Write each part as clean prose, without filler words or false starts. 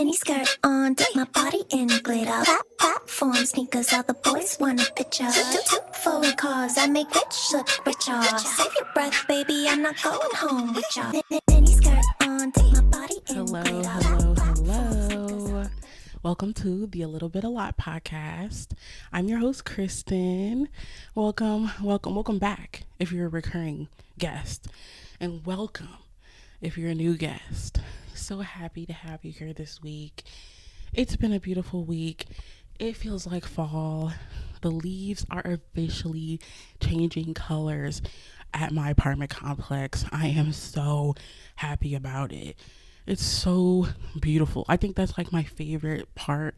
Mini skirt on, take my body in glitter. Platform sneakers, all the boys want a picture. Two foreign cars, I make rich look richer. Save your breath, baby, I'm not going home with ya. Mini skirt on, take my body in glitter. Hello. Welcome to the A Little Bit A Lot podcast. I'm your host, Kristen. Welcome back if you're a recurring guest. And welcome if you're a new guest. So happy to have you here this week. It's been a beautiful week. It feels like fall. The leaves are officially changing colors at my apartment complex. I am so happy about it. It's so beautiful. I think that's like my favorite part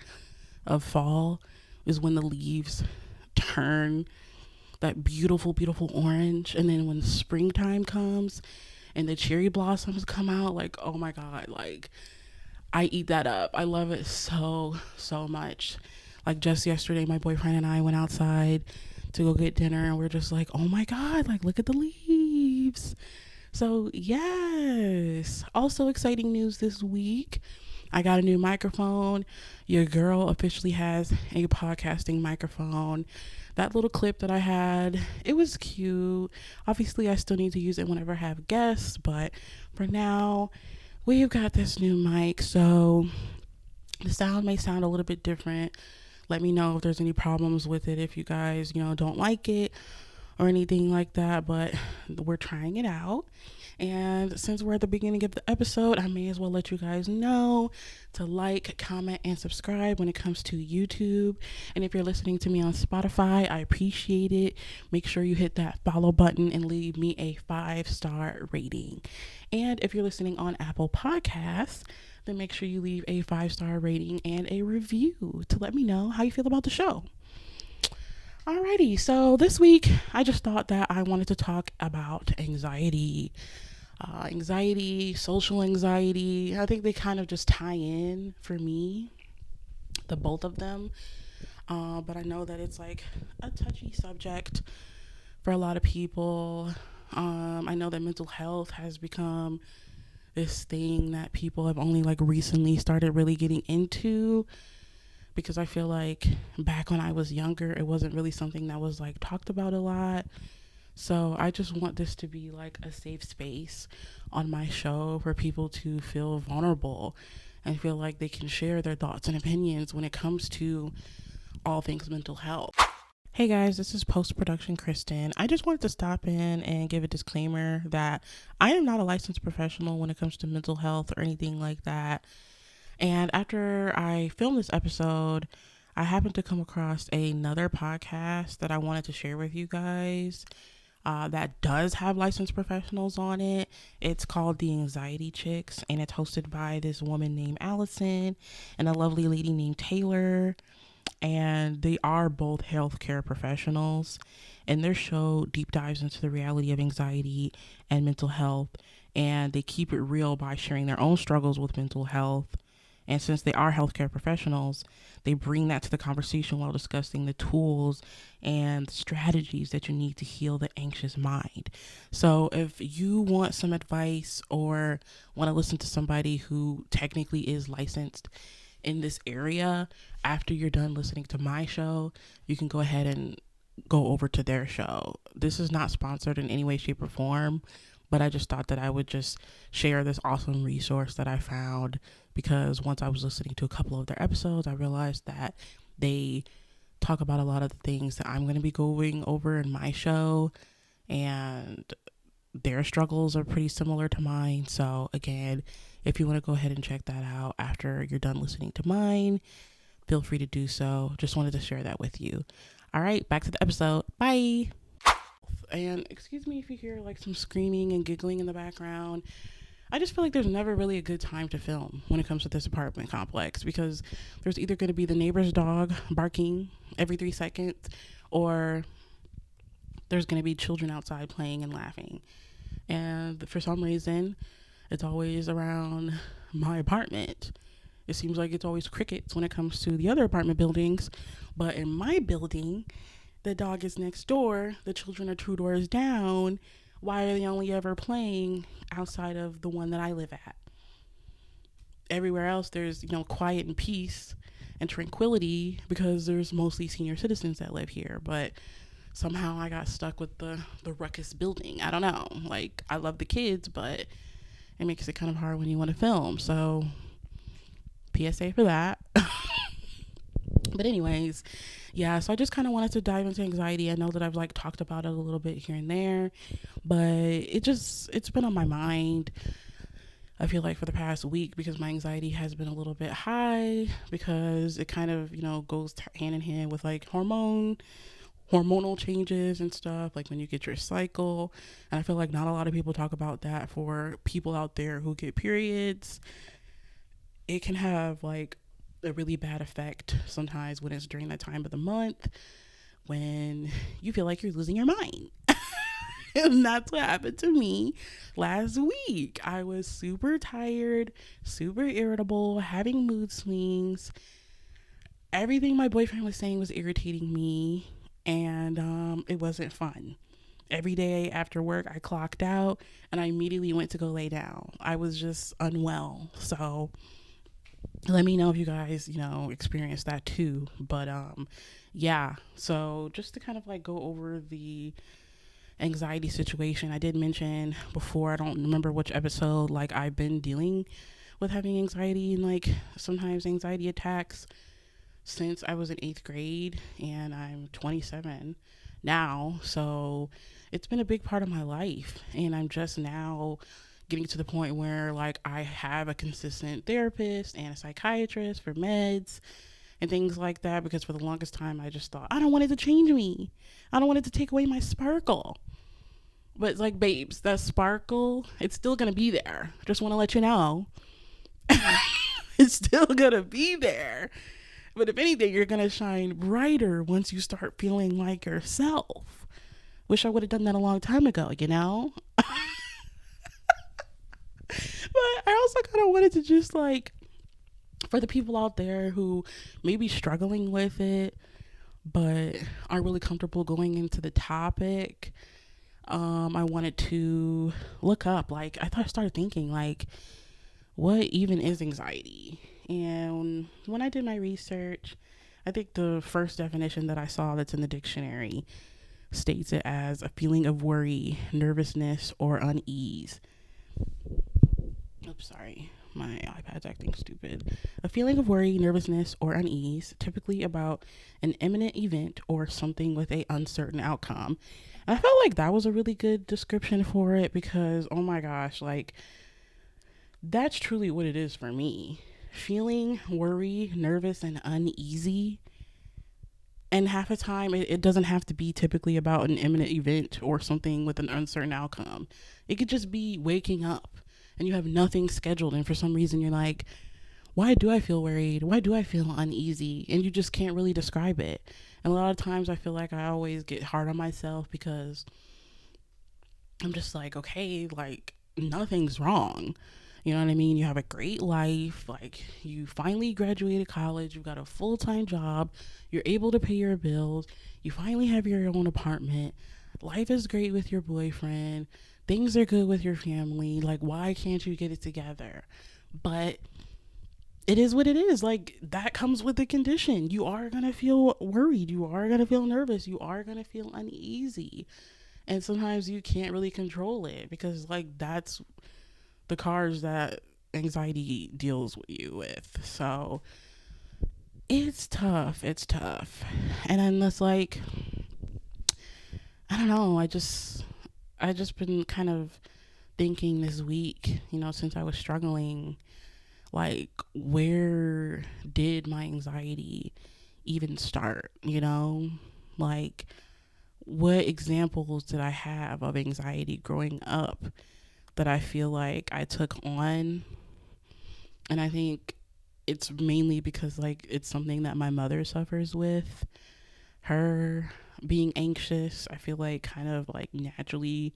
of fall is when the leaves turn that beautiful, beautiful orange. And then when springtime comes and the cherry blossoms come out, like, oh my God, like I eat that up. I love it so much. Like just yesterday, my boyfriend and I went outside to go get dinner and we're just like, oh my God, like look at the leaves. So yes, also exciting news this week. I got a new microphone. Your girl officially has a podcasting microphone. That little clip that I had, it was cute. Obviously, I still need to use it whenever I have guests, but for now, we've got this new mic. So the sound may sound a little bit different. Let me know if there's any problems with it, if you guys, don't like it or anything like that, but we're trying it out. And since we're at the beginning of the episode, I may as well let you guys know to like, comment, and subscribe when it comes to YouTube. And if you're listening to me on Spotify, I appreciate it. Make sure you hit that follow button and leave me a 5-star rating. And if you're listening on Apple Podcasts, then make sure you leave a 5-star rating and a review to let me know how you feel about the show. Alrighty, so this week I just thought that I wanted to talk about anxiety. Social anxiety. I think they kind of just tie in for me, the both of them. But I know that it's like a touchy subject for a lot of people. I know that mental health has become this thing that people have only like recently started really getting into, because I feel like back when I was younger, it wasn't really something that was like talked about a lot. So I just want this to be like a safe space on my show for people to feel vulnerable and feel like they can share their thoughts and opinions when it comes to all things mental health. Hey guys, this is post-production Kristen. I just wanted to stop in and give a disclaimer that I am not a licensed professional when it comes to mental health or anything like that. And after I filmed this episode, I happened to come across another podcast that I wanted to share with you guys that does have licensed professionals on it. It's called The Anxiety Chicks, and it's hosted by this woman named Allison and a lovely lady named Taylor. And they are both healthcare professionals, and their show deep dives into the reality of anxiety and mental health, and they keep it real by sharing their own struggles with mental health. And since they are healthcare professionals, they bring that to the conversation while discussing the tools and strategies that you need to heal the anxious mind. So if you want some advice or want to listen to somebody who technically is licensed in this area, after you're done listening to my show, you can go ahead and go over to their show. This is not sponsored in any way, shape, or form, but I just thought that I would just share this awesome resource that I found, because once I was listening to a couple of their episodes, I realized that they talk about a lot of the things that I'm going to be going over in my show, and their struggles are pretty similar to mine. So again, if you want to go ahead and check that out after you're done listening to mine, feel free to do so. Just wanted to share that with you. All right, back to the episode. Bye. And excuse me if you hear like some screaming and giggling in the background. I just feel like there's never really a good time to film when it comes to this apartment complex, because there's either going to be the neighbor's dog barking every 3 seconds, or there's going to be children outside playing and laughing. And for some reason, it's always around my apartment. It seems like it's always crickets when it comes to the other apartment buildings, but in my building, the dog is next door, the children are 2 doors down. Why are they only ever playing outside of the one that I live at? everywhere else there's, quiet and peace and tranquility because there's mostly senior citizens that live here. But somehow I got stuck with the ruckus building. I don't know. Like, I love the kids, but it makes it kind of hard when you want to film. So PSA for that. But anyways, yeah, so I just kind of wanted to dive into anxiety. I know that I've like talked about it a little bit here and there, but it's been on my mind. I feel like for the past week, because my anxiety has been a little bit high, because it kind of, goes hand in hand with like hormonal changes and stuff, like when you get your cycle. And I feel like not a lot of people talk about that. For people out there who get periods, it can have like a really bad effect sometimes when it's during that time of the month when you feel like you're losing your mind. And that's what happened to me last week. I was super tired, super irritable, having mood swings. Everything my boyfriend was saying was irritating me, and it wasn't fun. Every day after work, I clocked out and I immediately went to go lay down. I was just unwell. So let me know if you guys, experience that too. But yeah, so just to kind of like go over the anxiety situation, I did mention before, I don't remember which episode, like I've been dealing with having anxiety and like sometimes anxiety attacks since I was in 8th grade, and I'm 27 now. So it's been a big part of my life, and I'm just now getting to the point where like I have a consistent therapist and a psychiatrist for meds and things like that, because for the longest time I just thought I don't want it to change me. I don't want it to take away my sparkle. But it's like, babes, that sparkle, it's still gonna be there. Just want to let you know. It's still gonna be there. But if anything, you're gonna shine brighter once you start feeling like yourself. Wish I would have done that a long time ago, But I also kind of wanted to just like, for the people out there who may be struggling with it but aren't really comfortable going into the topic, I wanted to look up, like, I started thinking like, what even is anxiety? And when I did my research, I think the first definition that I saw that's in the dictionary states it as a feeling of worry, nervousness, or unease. Oops, sorry. My iPad's acting stupid. A feeling of worry, nervousness, or unease, typically about an imminent event or something with a uncertain outcome. And I felt like that was a really good description for it, because, oh my gosh, like, that's truly what it is for me. Feeling worry, nervous, and uneasy. And half the time, it doesn't have to be typically about an imminent event or something with an uncertain outcome. It could just be waking up and you have nothing scheduled, and for some reason you're like, why do I feel worried? Why do I feel uneasy? And you just can't really describe it. And a lot of times I feel like I always get hard on myself, because I'm just like, okay, like, nothing's wrong. You know what I mean? You have a great life. Like, you finally graduated college. You've got a full-time job. You're able to pay your bills. You finally have your own apartment. Life is great with your boyfriend. Things are good with your family. Like, why can't you get it together? But it is what it is. Like, that comes with the condition. You are going to feel worried. You are going to feel nervous. You are going to feel uneasy. And sometimes you can't really control it, because, like, that's the cards that anxiety deals with you with. So it's tough. It's tough. And then it's like, I don't know. I just been kind of thinking this week, since I was struggling, like, where did my anxiety even start? Like, what examples did I have of anxiety growing up that I feel like I took on? And I think it's mainly because, like, it's something that my mother suffers with. Her being anxious, I feel like, kind of like naturally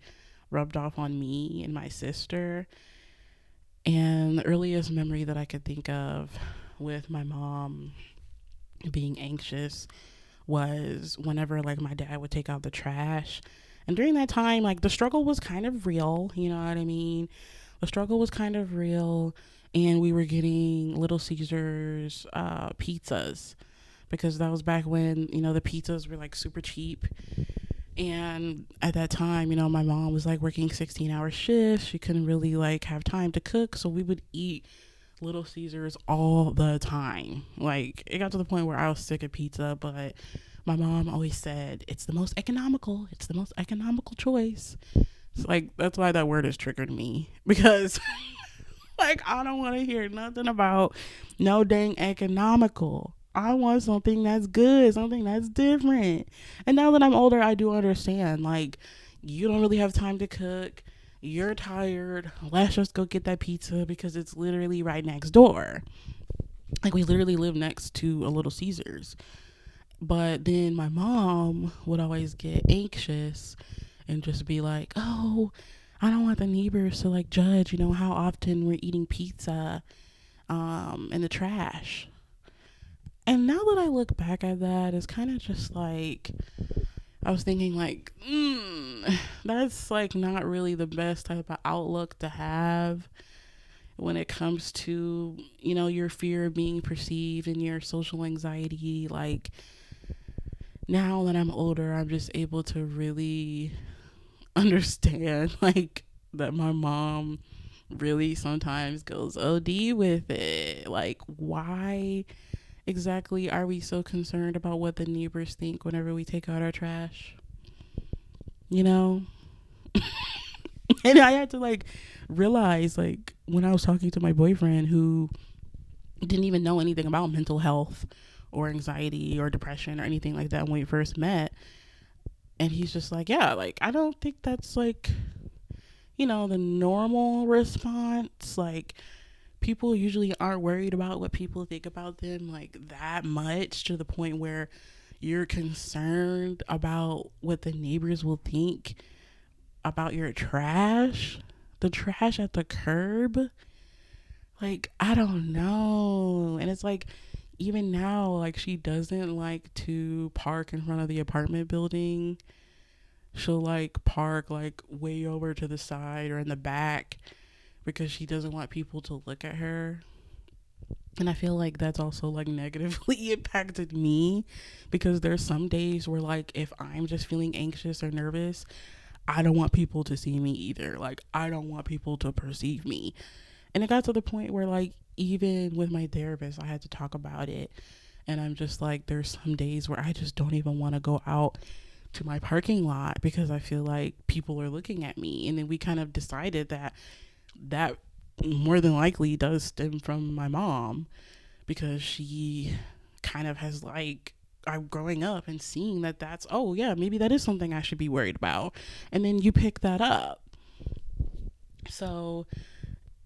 rubbed off on me and my sister. And the earliest memory that I could think of with my mom being anxious was whenever, like, my dad would take out the trash. And during that time, like, the struggle was kind of real, you know what I mean? The struggle was kind of real. and we were getting Little Caesars pizzas, because that was back when, the pizzas were like super cheap. And at that time, my mom was like working 16-hour shifts. She couldn't really like have time to cook. So we would eat Little Caesars all the time. Like, it got to the point where I was sick of pizza, but my mom always said it's the most economical. It's the most economical choice. It's like, that's why that word has triggered me, because like, I don't want to hear nothing about no dang economical. I want something that's good, something that's different. And now that I'm older, I do understand. Like, you don't really have time to cook. You're tired. Let's just go get that pizza because it's literally right next door. Like, we literally live next to a Little Caesars. But then my mom would always get anxious and just be like, oh, I don't want the neighbors to like judge, how often we're eating pizza in the trash. And now that I look back at that, it's kind of just like, I was thinking like, that's like not really the best type of outlook to have when it comes to, your fear of being perceived and your social anxiety. Like, now that I'm older, I'm just able to really understand like that my mom really sometimes goes OD with it. Like, why exactly are we so concerned about what the neighbors think whenever we take out our trash? You know? And I had to like realize, like, when I was talking to my boyfriend who didn't even know anything about mental health or anxiety or depression or anything like that when we first met, and he's just like, yeah, like, I don't think that's like, the normal response. Like, people usually aren't worried about what people think about them like that much, to the point where you're concerned about what the neighbors will think about your trash, the trash at the curb. Like, I don't know. And it's like, even now, like, she doesn't like to park in front of the apartment building. She'll like park like way over to the side or in the back because she doesn't want people to look at her. And I feel like that's also like negatively impacted me, because there's some days where, like, if I'm just feeling anxious or nervous, I don't want people to see me either. Like, I don't want people to perceive me. And it got to the point where, like, even with my therapist, I had to talk about it. And I'm just like, there's some days where I just don't even want to go out to my parking lot because I feel like people are looking at me. And then we kind of decided that more than likely does stem from my mom, because she kind of has like, I'm growing up and seeing that that's, oh yeah, maybe that is something I should be worried about. And then you pick that up. So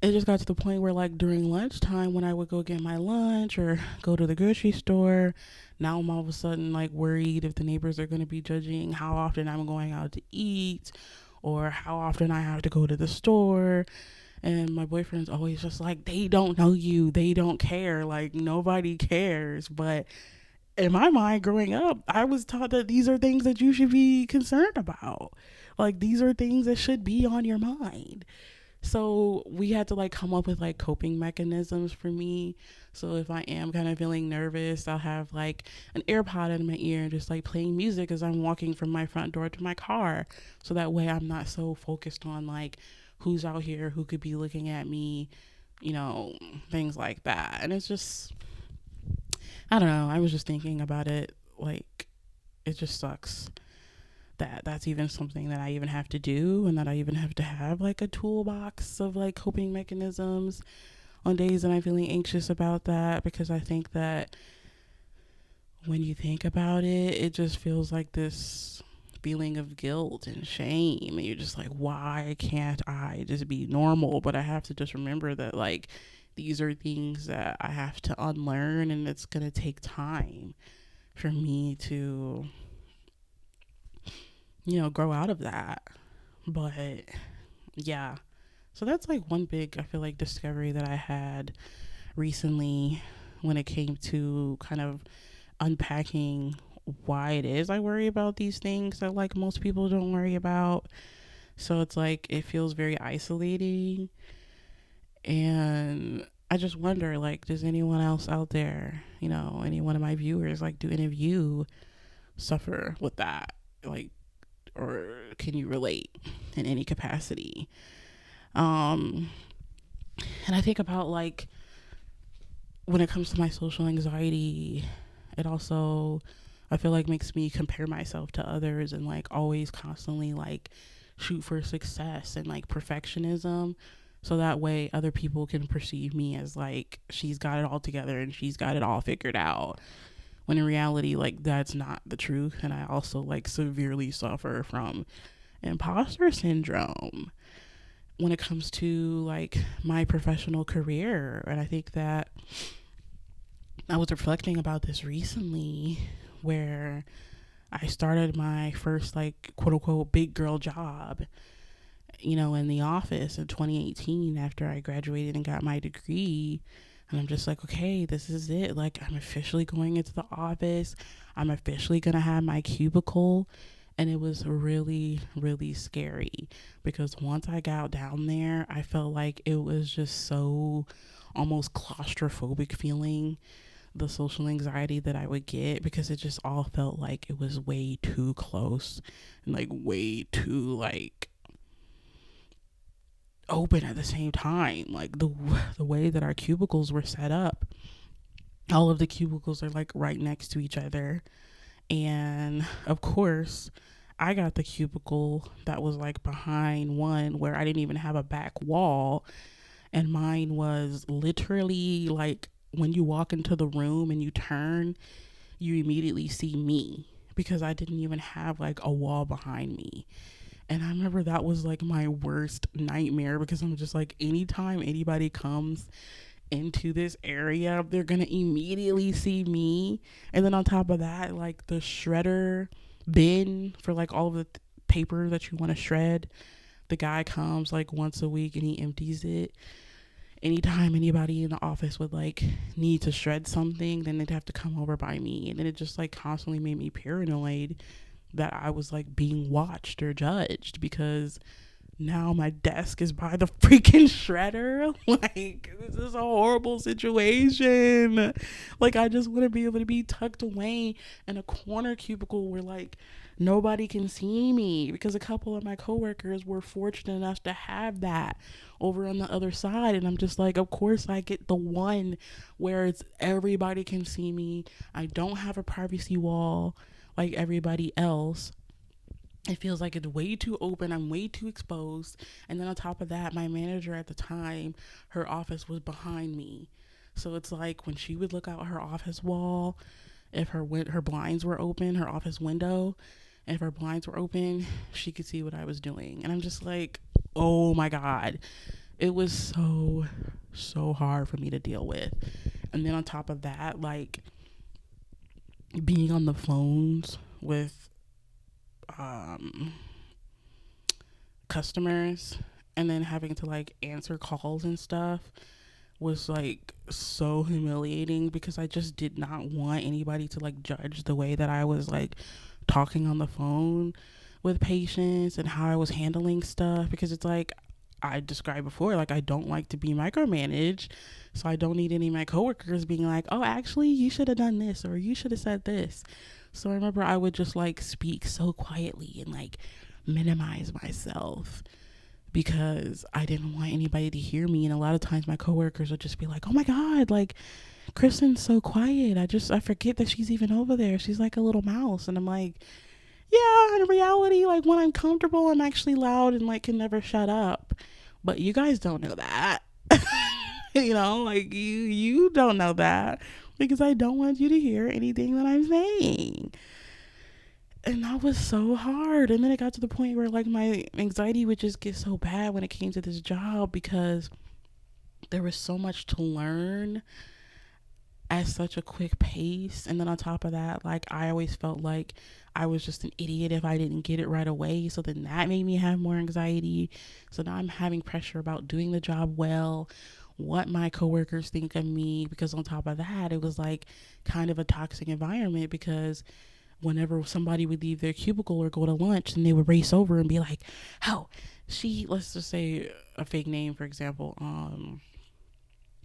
it just got to the point where, like, during lunchtime when I would go get my lunch or go to the grocery store, now I'm all of a sudden like worried if the neighbors are going to be judging how often I'm going out to eat or how often I have to go to the store. And my boyfriend's always just like, they don't know you, they don't care, like, nobody cares. But in my mind, growing up, I was taught that these are things that you should be concerned about. Like, these are things that should be on your mind. So we had to like come up with like coping mechanisms for me. So if I am kind of feeling nervous, I'll have like an AirPod in my ear and just like playing music as I'm walking from my front door to my car. So that way I'm not so focused on like who's out here, who could be looking at me, things like that. And it's just, I don't know. I was just thinking about it. Like, it just sucks that that's even something that I even have to do, and that I even have to have like a toolbox of like coping mechanisms on days that I'm feeling anxious about that. Because I think that when you think about it, it just feels like this feeling of guilt and shame, and you're just like, why can't I just be normal? But I have to just remember that, like, these are things that I have to unlearn, and it's gonna take time for me to grow out of that. But yeah, so that's like one big, I feel like, discovery that I had recently when it came to kind of unpacking why it is I worry about these things that like most people don't worry about. So it's like, it feels very isolating, and I just wonder, like, does anyone else out there, you know, any one of my viewers, like, do any of you suffer with that? Like, or can you relate in any capacity? Um, and I think about, like, when it comes to my social anxiety, it also, I feel like, makes me compare myself to others and, like, always constantly, like, shoot for success and, like, perfectionism. So that way other people can perceive me as, like, she's got it all together and she's got it all figured out. When in reality, like, that's not the truth. And I also, like, severely suffer from imposter syndrome when it comes to, like, my professional career. And I think that I was reflecting about this recently, where I started my first, like, quote unquote big girl job, you know, in the office in 2018 after I graduated and got my degree. And I'm just like, okay, this is it. Like, I'm officially going into the office. I'm officially going to have my cubicle. And it was really, really scary because once I got down there, I felt like it was just so almost claustrophobic feeling, the social anxiety that I would get, because it just all felt like it was way too close and, like, way too, like, open at the same time. Like, the way that our cubicles were set up, all of the cubicles are, like, right next to each other. And of course, I got the cubicle that was, like, behind one where I didn't even have a back wall, and mine was literally, like, when you walk into the room and you turn, you immediately see me because I didn't even have, like, a wall behind me. And I remember that was, like, my worst nightmare because I'm just like, anytime anybody comes into this area, they're gonna immediately see me. And then on top of that, like, the shredder bin for, like, all of the paper that you want to shred, the guy comes, like, once a week and he empties it. Anytime anybody in the office would, like, need to shred something, then they'd have to come over by me. And then it just, like, constantly made me paranoid that I was, like, being watched or judged because now my desk is by the freaking shredder. Like, this is a horrible situation. Like, I just want to be able to be tucked away in a corner cubicle where, like, nobody can see me, because a couple of my coworkers were fortunate enough to have that over on the other side. And I'm just like, of course I get the one where it's everybody can see me. I don't have a privacy wall like everybody else. It feels like it's way too open. I'm way too exposed. And then on top of that, my manager at the time, her office was behind me. So it's like when she would look out her office wall, if her blinds were open, her office window, and if her blinds were open, she could see what I was doing. And I'm just like, oh my God. It was so hard for me to deal with. And then on top of that, like, being on the phones with customers and then having to, like, answer calls and stuff was, like, so humiliating because I just did not want anybody to, like, judge the way that I was, like, talking on the phone with patients and how I was handling stuff, because it's like I described before, like, I don't like to be micromanaged, so I don't need any of my coworkers being like, oh, actually, you should have done this or you should have said this. So I remember I would just, like, speak so quietly and, like, minimize myself because I didn't want anybody to hear me. And a lot of times my coworkers would just be like, oh my God, like, Kristen's so quiet. I forget that she's even over there. She's like a little mouse. And I'm like, yeah, in reality, like, when I'm comfortable, I'm actually loud and, like, can never shut up. But you guys don't know that. You know, like, you don't know that because I don't want you to hear anything that I'm saying. And that was so hard. And then it got to the point where, like, my anxiety would just get so bad when it came to this job because there was so much to learn at such a quick pace. And then on top of that, like, I always felt like I was just an idiot if I didn't get it right away. So then that made me have more anxiety. So now I'm having pressure about doing the job well, what my coworkers think of me, because on top of that, it was, like, kind of a toxic environment because whenever somebody would leave their cubicle or go to lunch, and they would race over and be like, oh, let's just say a fake name, for example,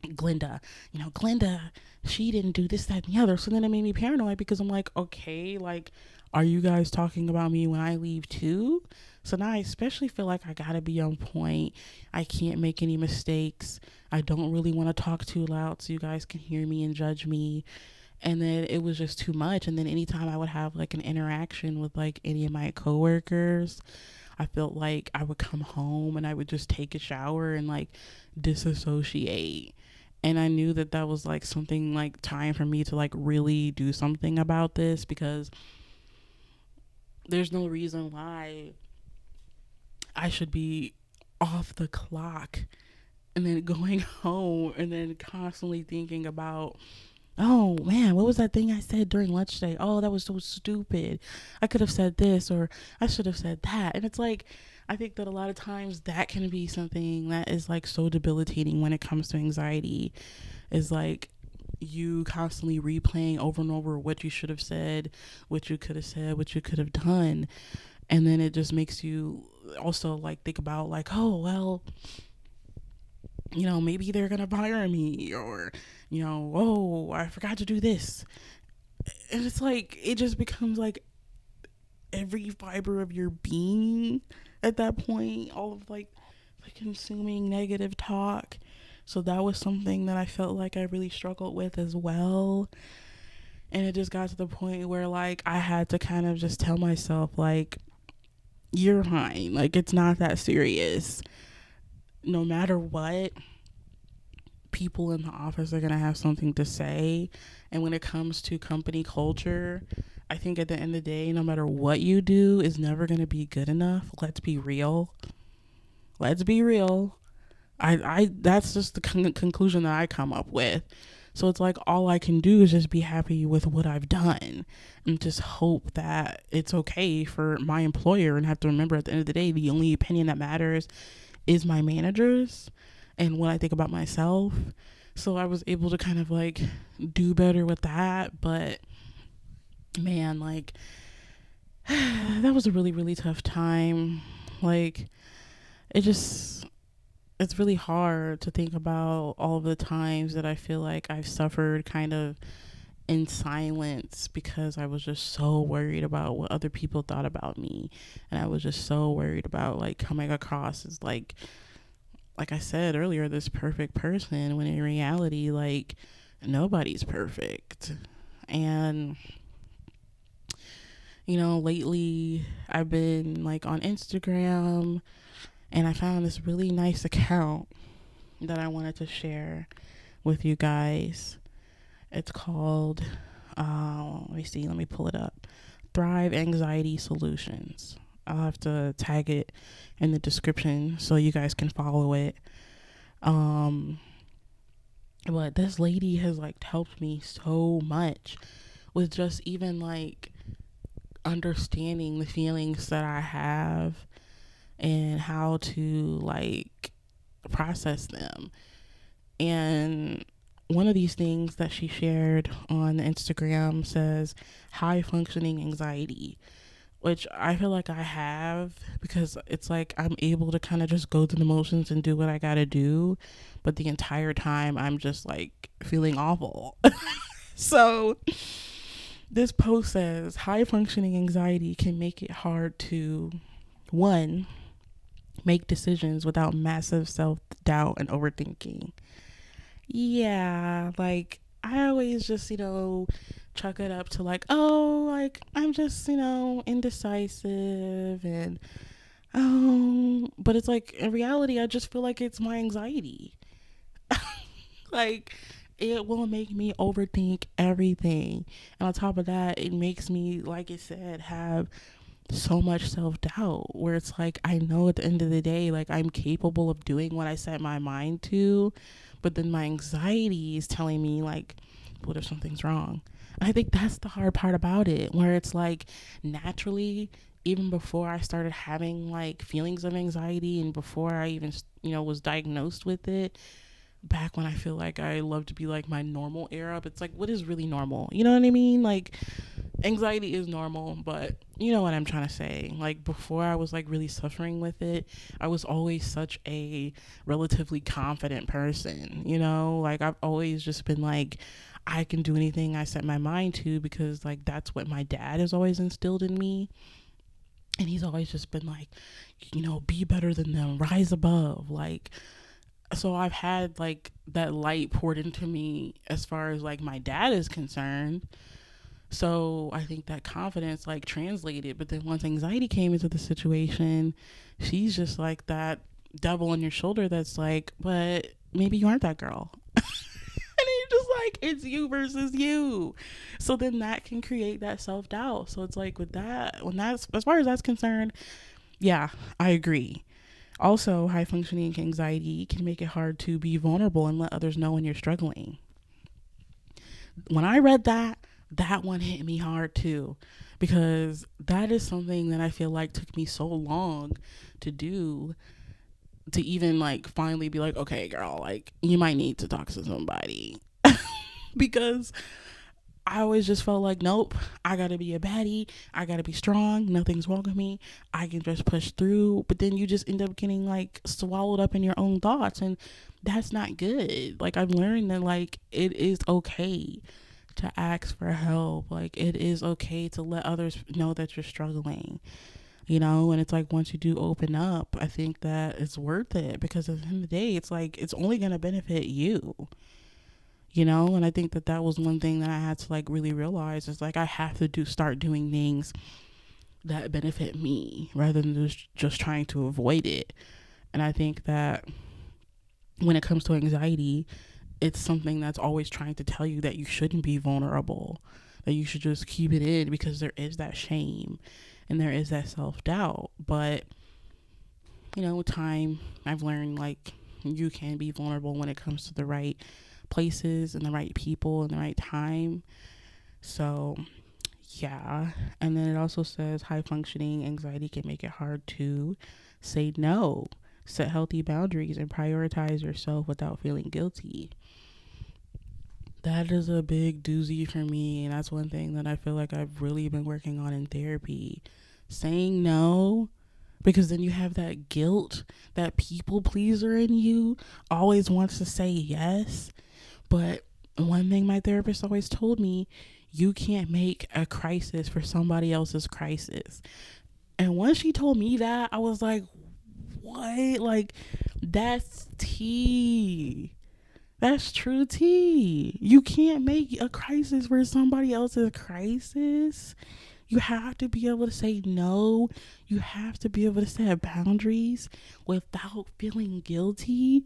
Glenda, Glenda, she didn't do this, that, and the other. So then it made me paranoid because I'm like, okay, like, are you guys talking about me when I leave too? So now I especially feel like I gotta be on point. I can't make any mistakes. I don't really want to talk too loud so you guys can hear me and judge me. And then it was just too much. And then anytime I would have like an interaction with like any of my coworkers, I felt like I would come home and I would just take a shower and like disassociate. And I knew that that was like something like time for me to like really do something about this, because there's no reason why I should be off the clock and then going home and then constantly thinking about, oh man, what was that thing I said during lunch today? Oh, that was so stupid. I could have said this, or I should have said that. And it's like, I think that a lot of times that can be something that is like so debilitating when it comes to anxiety, is like you constantly replaying over and over what you should have said, what you could have said, what you could have done. And then it just makes you also like think about like, oh, well, maybe they're going to fire me, or, oh, I forgot to do this. And it's like, it just becomes like every fiber of your being at that point, all of like the consuming negative talk. So that was something that I felt like I really struggled with as well. And it just got to the point where like I had to kind of just tell myself like, you're fine. Like, it's not that serious. No matter what, people in the office are going to have something to say. And when it comes to company culture, I think at the end of the day, no matter what you do, is never going to be good enough. Let's be real. Let's be real. I that's just the conclusion that I come up with. So it's like all I can do is just be happy with what I've done and just hope that it's okay for my employer, and have to remember at the end of the day, the only opinion that matters is my manager's and what I think about myself. So I was able to kind of like do better with that. But man, like that was a really, really tough time. Like it's really hard to think about all of the times that I feel like I've suffered kind of in silence because I was just so worried about what other people thought about me. And I was just so worried about like coming across as like I said earlier, this perfect person, when in reality, like, nobody's perfect. And lately I've been like on Instagram, and I found this really nice account that I wanted to share with you guys. It's called, let me pull it up. Thrive Anxiety Solutions. I'll have to tag it in the description so you guys can follow it. But this lady has like helped me so much with just even like understanding the feelings that I have and how to like process them. And one of these things that she shared on Instagram says high functioning anxiety, which I feel like I have, because it's like I'm able to kind of just go through the motions and do what I gotta do, but the entire time I'm just like feeling awful. So this post says high functioning anxiety can make it hard to, one, make decisions without massive self-doubt and overthinking. Yeah, like I always just, chalk it up to like, oh, like I'm just, indecisive, and but it's like in reality I just feel like it's my anxiety. Like, it will make me overthink everything. And on top of that, it makes me, like I said, have so much self-doubt, where it's like I know at the end of the day like I'm capable of doing what I set my mind to, but then my anxiety is telling me like, what if something's wrong? And I think that's the hard part about it, where it's like naturally, even before I started having like feelings of anxiety, and before I even was diagnosed with it, back when I feel like I love to be like my normal era, but it's like, what is really normal? You know what I mean? Like, Anxiety is normal, but you know what I'm trying to say. Like before I was like really suffering with it, I was always such a relatively confident person, you know? Like I've always just been like I can do anything I set my mind to because like that's what my dad has always instilled in me. And he's always just been like, you know, be better than them, rise above. Like so I've had like that light poured into me as far as like my dad is concerned. So I think that confidence like translated, but then once anxiety came into the situation, she's just like that devil on your shoulder that's like, but maybe you aren't that girl. And you're just like, it's you versus you. So then that can create that self doubt. So it's like with that, when that's as far as that's concerned, yeah, I agree. Also, high functioning anxiety can make it hard to be vulnerable and let others know when you're struggling. When I read that, that one hit me hard too, because that is something that I feel like took me so long to do, to even like finally be like, okay, girl, like you might need to talk to somebody. Because I always just felt like, nope, I gotta be a baddie. I gotta be strong. Nothing's wrong with me. I can just push through. But then you just end up getting like swallowed up in your own thoughts. And that's not good. Like, I've learned that like it is okay to ask for help. Like, it is okay to let others know that you're struggling, you know? And it's like, once you do open up, I think that it's worth it because at the end of the day, it's like, it's only gonna benefit you, you know. And I think that that was one thing that I had to like really realize is like I have to start doing things that benefit me rather than just trying to avoid it. And I think that when it comes to anxiety, it's something that's always trying to tell you that you shouldn't be vulnerable, that you should just keep it in because there is that shame and there is that self-doubt. But you know, with time I've learned like you can be vulnerable when it comes to the right places and the right people and the right time. So yeah. And then it also says high functioning anxiety can make it hard to say no, set healthy boundaries, and prioritize yourself without feeling guilty. That is a big doozy for me, and that's one thing that I feel like I've really been working on in therapy. Saying no, because then you have that guilt, that people pleaser in you always wants to say yes. But one thing my therapist always told me, you can't make a crisis for somebody else's crisis. And once she told me that, I was like, what? Like, that's tea. That's true tea. You can't make a crisis for somebody else's crisis. You have to be able to say no. You have to be able to set boundaries without feeling guilty.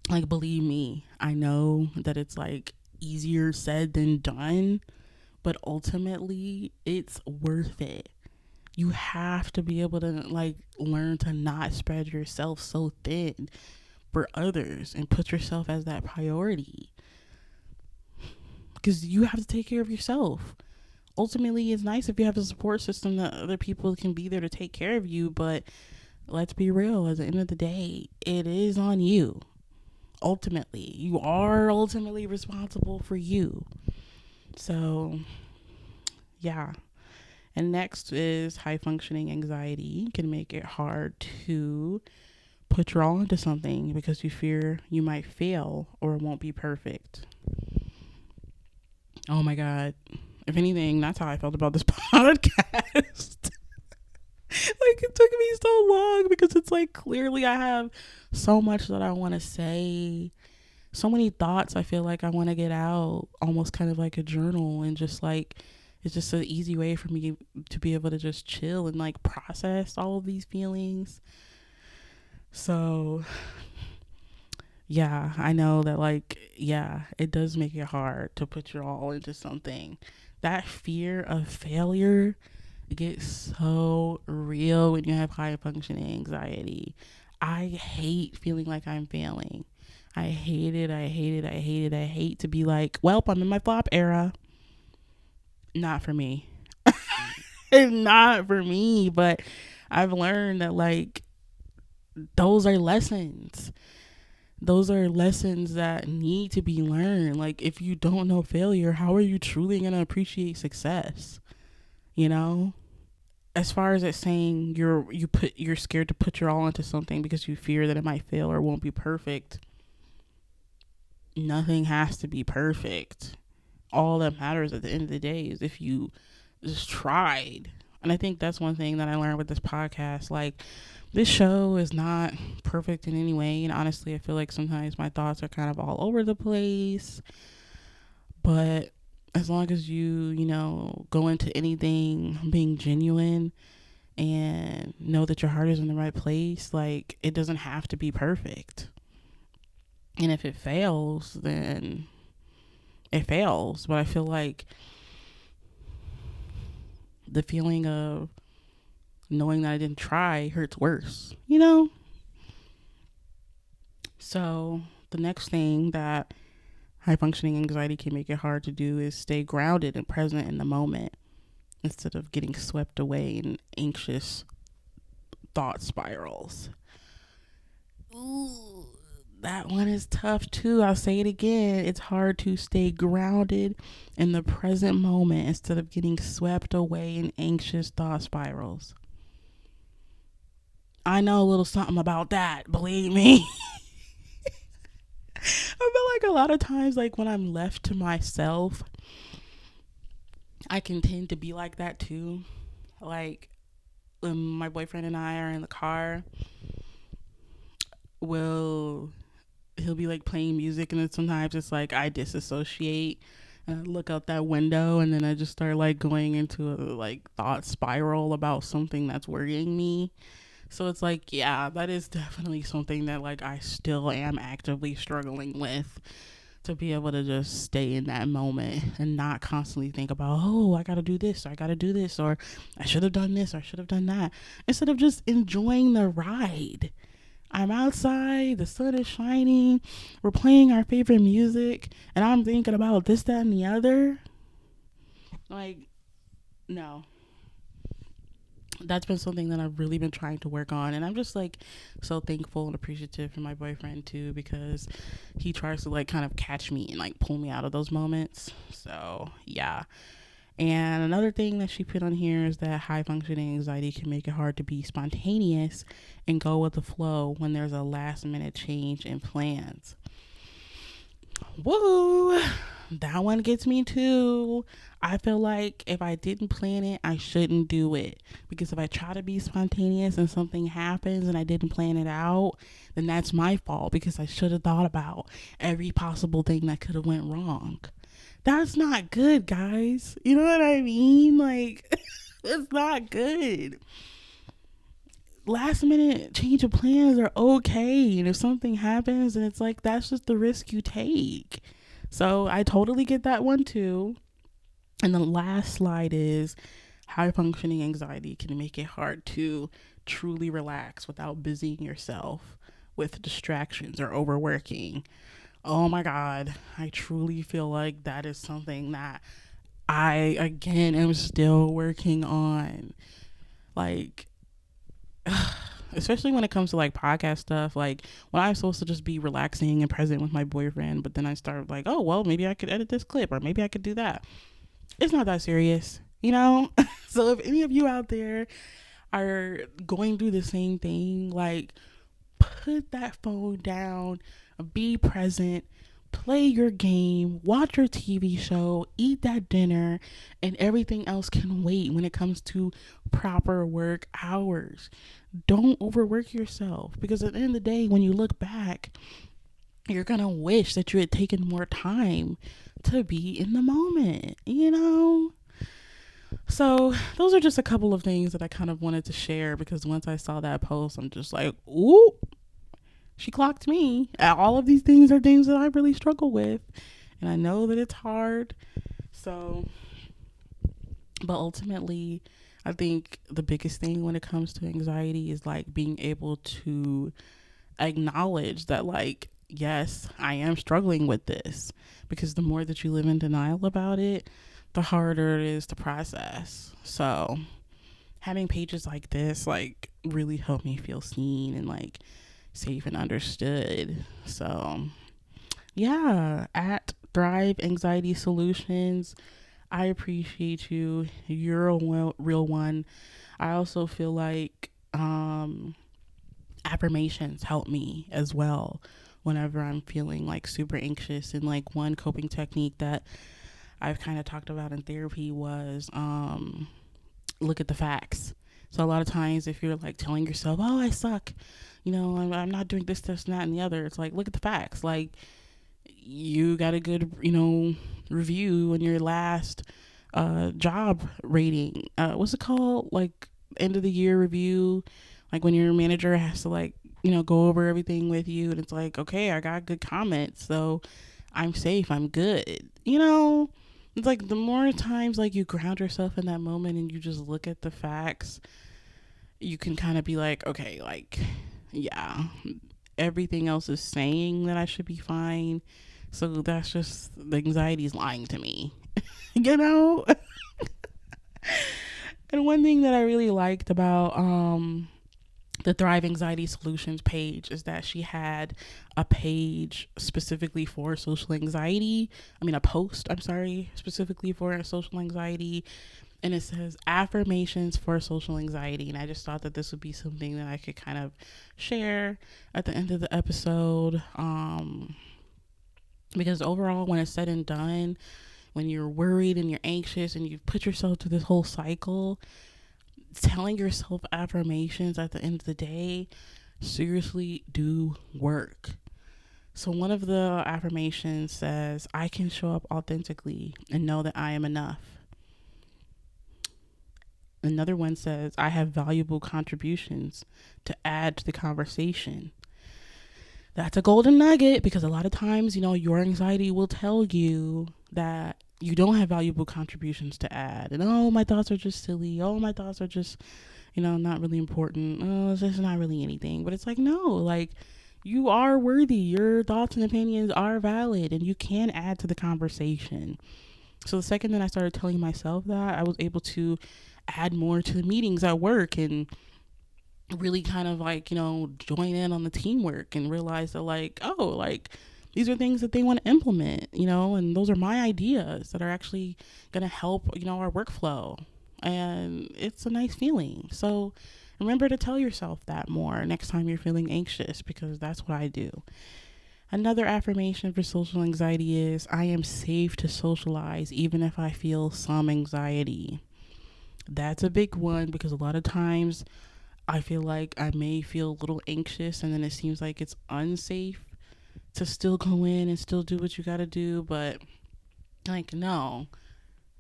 Like, believe me, I know that it's like easier said than done, but ultimately it's worth it. You have to be able to like learn to not spread yourself so thin for others and put yourself as that priority, because you have to take care of yourself. Ultimately, it's nice if you have a support system that other people can be there to take care of you, but let's be real, at the end of the day, it is on you. Ultimately, you are ultimately responsible for you. So yeah. And next is high functioning anxiety can make it hard to put your all into something because you fear you might fail or it won't be perfect. Oh my God. If anything, that's how I felt about this podcast. Like, it took me so long because it's like clearly I have so much that I want to say, so many thoughts I feel like I want to get out, almost kind of like a journal, and just like it's just an easy way for me to be able to just chill and like process all of these feelings. So yeah, I know that like, yeah, it does make it hard to put your all into something. That fear of failure gets so real when you have high functioning anxiety. I hate feeling like I'm failing. I hate it. I hate it. I hate it. I hate to be like, well, I'm in my flop era. Not for me. Not for me. But I've learned that like those are lessons. those are lessons that need to be learned. Like, if you don't know failure, how are you truly going to appreciate success? You know? As far as it saying you're scared to put your all into something because you fear that it might fail or won't be perfect. Nothing has to be perfect. All that matters at the end of the day is if you just tried. And I think that's one thing that I learned with this podcast. Like, this show is not perfect in any way. And honestly, I feel like sometimes my thoughts are kind of all over the place. But as long as you know, go into anything being genuine and know that your heart is in the right place, like, it doesn't have to be perfect. And if it fails, then it fails. But I feel like the feeling of knowing that I didn't try hurts worse, you know? So the next thing that high functioning anxiety can make it hard to do is stay grounded and present in the moment instead of getting swept away in anxious thought spirals. Ooh, that one is tough too. I'll say it again. It's hard to stay grounded in the present moment instead of getting swept away in anxious thought spirals. I know a little something about that, believe me. I feel like a lot of times, like, when I'm left to myself, I can tend to be like that too. Like, when my boyfriend and I are in the car, he'll be like playing music, and then sometimes it's like I disassociate and I look out that window, and then I just start like going into a like thought spiral about something that's worrying me. So it's like, yeah, that is definitely something that like I still am actively struggling with, to be able to just stay in that moment and not constantly think about, oh, I gotta do this, or I gotta do this, or I should have done this, or I should have done that, instead of just enjoying the ride. I'm outside, the sun is shining, we're playing our favorite music, and I'm thinking about this, that, and the other. Like, no. That's been something that I've really been trying to work on, and I'm just like so thankful and appreciative for my boyfriend too, because he tries to like kind of catch me and like pull me out of those moments. So yeah. And another thing that she put on here is that high functioning anxiety can make it hard to be spontaneous and go with the flow when there's a last minute change in plans. Woo! That one gets me too. I feel like if I didn't plan it, I shouldn't do it. Because if I try to be spontaneous and something happens and I didn't plan it out, then that's my fault, because I should have thought about every possible thing that could have went wrong. That's not good, guys. You know what I mean? Like, it's not good. Last minute change of plans are okay. And if something happens, and it's like, that's just the risk you take. So I totally get that one too. And the last slide is high functioning anxiety can make it hard to truly relax without busying yourself with distractions or overworking. Oh my God. I truly feel like that is something that I, again, am still working on. Like, especially when it comes to like podcast stuff, like when I'm supposed to just be relaxing and present with my boyfriend, but then I start like, oh well, maybe I could edit this clip, or maybe I could do that. It's not that serious, you know. So if any of you out there are going through the same thing, like, put that phone down, be present, play your game, watch your TV show, eat that dinner, and everything else can wait when it comes to proper work hours. Don't overwork yourself, because at the end of the day, when you look back, you're gonna wish that you had taken more time to be in the moment, you know? So those are just a couple of things that I kind of wanted to share, because once I saw that post, I'm just like, ooh, she clocked me. All of these things are things that I really struggle with, and I know that it's hard. So, but ultimately, I think the biggest thing when it comes to anxiety is like being able to acknowledge that, like, yes, I am struggling with this, because the more that you live in denial about it, the harder it is to process. So having pages like this like really help me feel seen and like safe and understood. So yeah, at Thrive Anxiety Solutions, I appreciate you. You're a real one. I also feel like affirmations help me as well whenever I'm feeling like super anxious. And like one coping technique that I've kind of talked about in therapy was look at the facts. So a lot of times if you're like telling yourself, oh, I suck, I'm not doing this, and that, and the other, it's like, look at the facts. Like, you got a good, review in your last job rating. What's it called? Like, end of the year review. Like when your manager has to like, go over everything with you, and it's like, okay, I got good comments, so I'm safe, I'm good. It's like the more times like you ground yourself in that moment and you just look at the facts, you can kind of be like, okay, like, yeah, everything else is saying that I should be fine. So that's just the anxiety's lying to me, you know? And one thing that I really liked about the Thrive Anxiety Solutions page is that she had a page specifically for social anxiety. A post, specifically for social anxiety. And it says affirmations for social anxiety. And I just thought that this would be something that I could kind of share at the end of the episode. Because overall, when it's said and done, when you're worried and you're anxious and you've put yourself through this whole cycle, telling yourself affirmations at the end of the day seriously do work. So one of the affirmations says, I can show up authentically and know that I am enough. Another one says, I have valuable contributions to add to the conversation. That's a golden nugget, because a lot of times, your anxiety will tell you that you don't have valuable contributions to add. And, oh, my thoughts are just silly. Oh, my thoughts are just, not really important. Oh, it's just not really anything. But it's like, no, like, you are worthy. Your thoughts and opinions are valid, and you can add to the conversation. So the second that I started telling myself that, I was able to add more to the meetings at work and really kind of like, join in on the teamwork and realize that like, oh, like these are things that they want to implement, and those are my ideas that are actually going to help, our workflow. And it's a nice feeling. So remember to tell yourself that more next time you're feeling anxious, because that's what I do. Another affirmation for social anxiety is, I am safe to socialize even if I feel some anxiety. That's a big one, because a lot of times I feel like I may feel a little anxious and then it seems like it's unsafe to still go in and still do what you got to do. But like, no,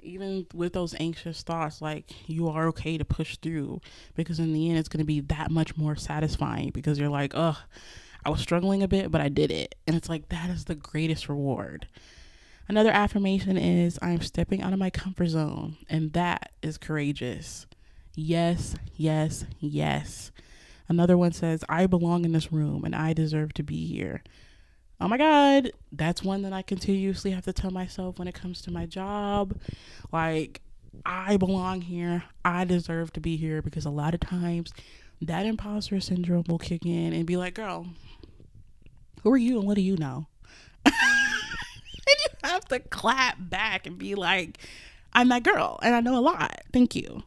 even with those anxious thoughts, like, you are okay to push through, because in the end it's going to be that much more satisfying, because you're like, ugh, I was struggling a bit, but I did it. And it's like, that is the greatest reward. Another affirmation is, I'm stepping out of my comfort zone, and that is courageous. Yes, yes, yes. Another one says, I belong in this room and I deserve to be here. Oh my God, that's one that I continuously have to tell myself when it comes to my job. Like, I belong here. I deserve to be here, because a lot of times that imposter syndrome will kick in and be like, girl, who are you and what do you know? And you have to clap back and be like, I'm that girl and I know a lot. Thank you.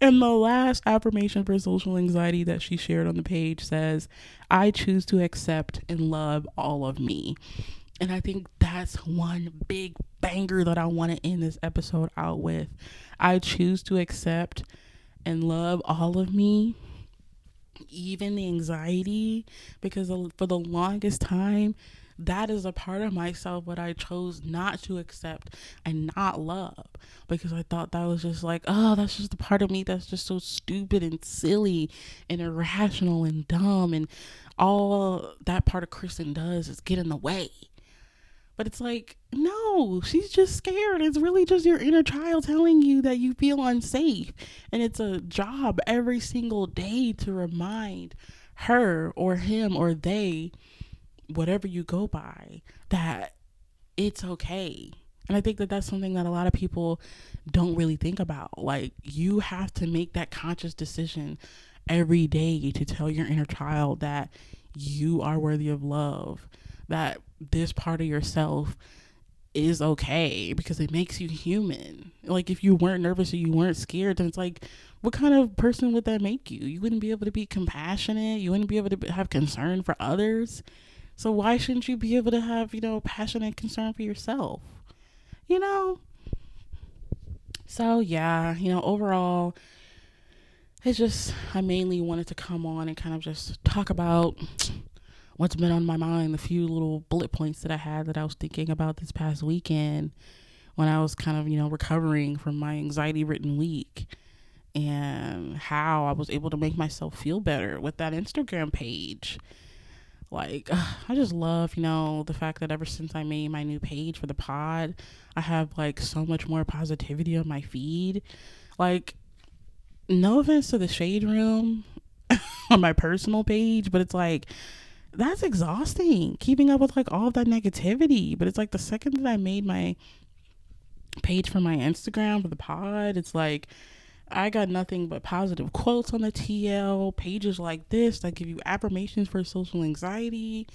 And the last affirmation for social anxiety that she shared on the page says, I choose to accept and love all of me. And I think that's one big banger that I want to end this episode out with. I choose to accept and love all of me, even the anxiety, because for the longest time, that is a part of myself what I chose not to accept and not love, because I thought that was just like, oh, that's just a part of me that's just so stupid and silly and irrational and dumb, and all that part of Kristen does is get in the way. But it's like, no, she's just scared. It's really just your inner child telling you that you feel unsafe. And it's a job every single day to remind her or him or they, whatever you go by, that it's okay. And I think that that's something that a lot of people don't really think about. Like, you have to make that conscious decision every day to tell your inner child that you are worthy of love, that this part of yourself is okay because it makes you human. Like, if you weren't nervous or you weren't scared, then it's like, what kind of person would that make you? You wouldn't be able to be compassionate. You wouldn't be able to have concern for others. So why shouldn't you be able to have, passion and concern for yourself? You know? So yeah, overall, it's just, I mainly wanted to come on and kind of just talk about what's been on my mind, the few little bullet points that I had that I was thinking about this past weekend when I was kind of, recovering from my anxiety ridden week, and how I was able to make myself feel better with that Instagram page. Like, I just love, the fact that ever since I made my new page for the pod, I have like so much more positivity on my feed. Like, no offense to the shade room on my personal page, but it's like, that's exhausting keeping up with like all of that negativity. But it's like the second that I made my page for my Instagram for the pod, it's like I got nothing but positive quotes on the TL, pages like this that give you affirmations for social anxiety,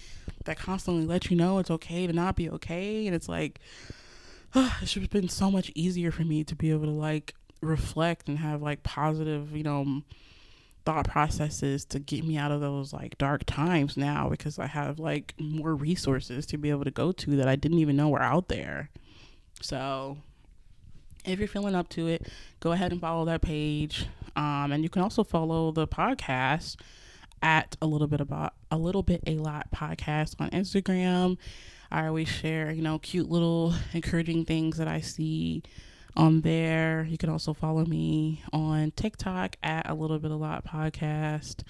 that constantly let you know it's okay to not be okay. And it's like, it's just been so much easier for me to be able to like reflect and have like positive, thought processes to get me out of those like dark times now, because I have like more resources to be able to go to that I didn't even know were out there. So if you're feeling up to it, go ahead and follow that page. And you can also follow the podcast at a little bit a lot podcast on Instagram. I always share, cute little encouraging things that I see on there. You can also follow me on TikTok at a little bit a lot podcast.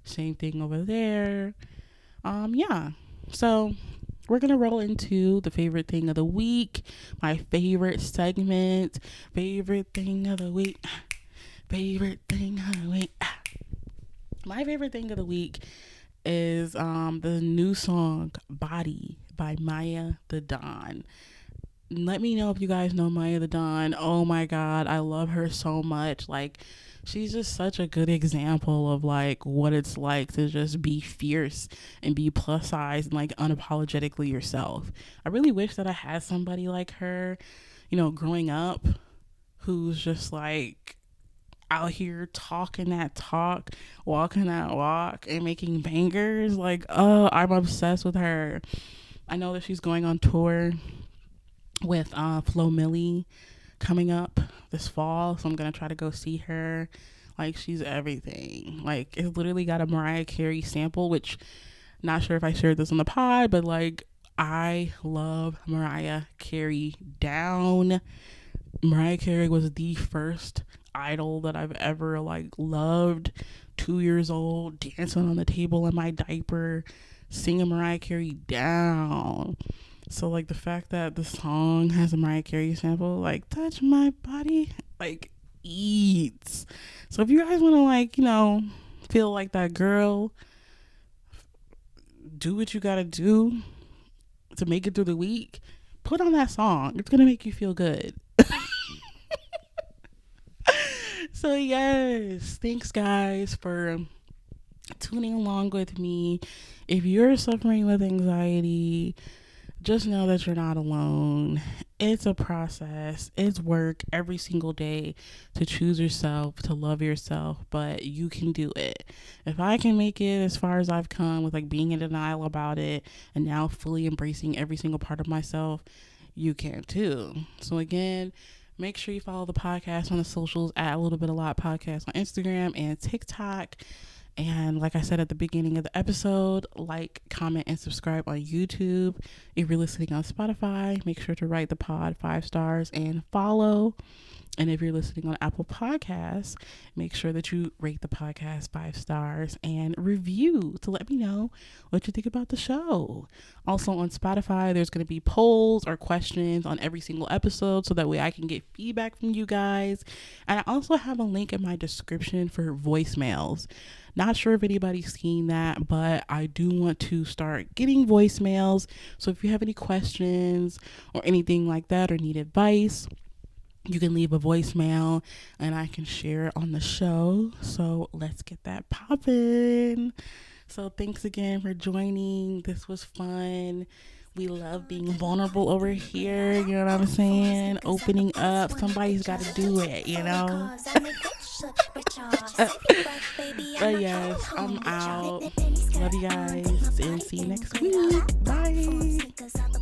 Same thing over there. Yeah. So we're gonna roll into the favorite thing of the week. My favorite segment. Favorite thing of the week. Favorite thing of the week. My favorite thing of the week is the new song Baddie by Maya the Don. Let me know if you guys know Maya the Don. Oh my god, I love her so much. Like, she's just such a good example of like what it's like to just be fierce and be plus size and like unapologetically yourself. I really wish that I had somebody like her, growing up, who's just like out here talking that talk, walking that walk, and making bangers. Like, oh, I'm obsessed with her. I know that she's going on tour with Flo Milli coming up this fall, so I'm gonna try to go see her. Like, she's everything. Like, it literally got a Mariah Carey sample, which, not sure if I shared this on the pod, but like, I love Mariah Carey down. Mariah Carey was the first idol that I've ever like loved. 2 years old, dancing on the table in my diaper, singing Mariah Carey down. So like, the fact that the song has a Mariah Carey sample, like touch my body, like eats. So if you guys want to like, feel like that girl, do what you gotta do to make it through the week, put on that song. It's gonna make you feel good. So yes, thanks guys for tuning along with me. If you're suffering with anxiety, just know that you're not alone. It's a process. It's work every single day to choose yourself, to love yourself, but you can do it. If I can make it as far as I've come with like being in denial about it and now fully embracing every single part of myself, you can too. So again, make sure you follow the podcast on the socials at a little bit a lot podcast on Instagram and TikTok. And like I said at the beginning of the episode, like, comment, and subscribe on YouTube. If you're listening on Spotify, make sure to write the pod 5 stars and follow. And if you're listening on Apple Podcasts, make sure that you rate the podcast 5 stars and review to let me know what you think about the show. Also on Spotify, there's going to be polls or questions on every single episode, so that way I can get feedback from you guys. And I also have a link in my description for voicemails. Not sure if anybody's seen that, but I do want to start getting voicemails. So if you have any questions or anything like that, or need advice, you can leave a voicemail and I can share it on the show. So let's get that poppin'. So thanks again for joining. This was fun. We love being vulnerable over here. You know what I'm saying? Opening up. Somebody's got to do it, you know? But yes, I'm out. Love you guys and see you next week. Bye.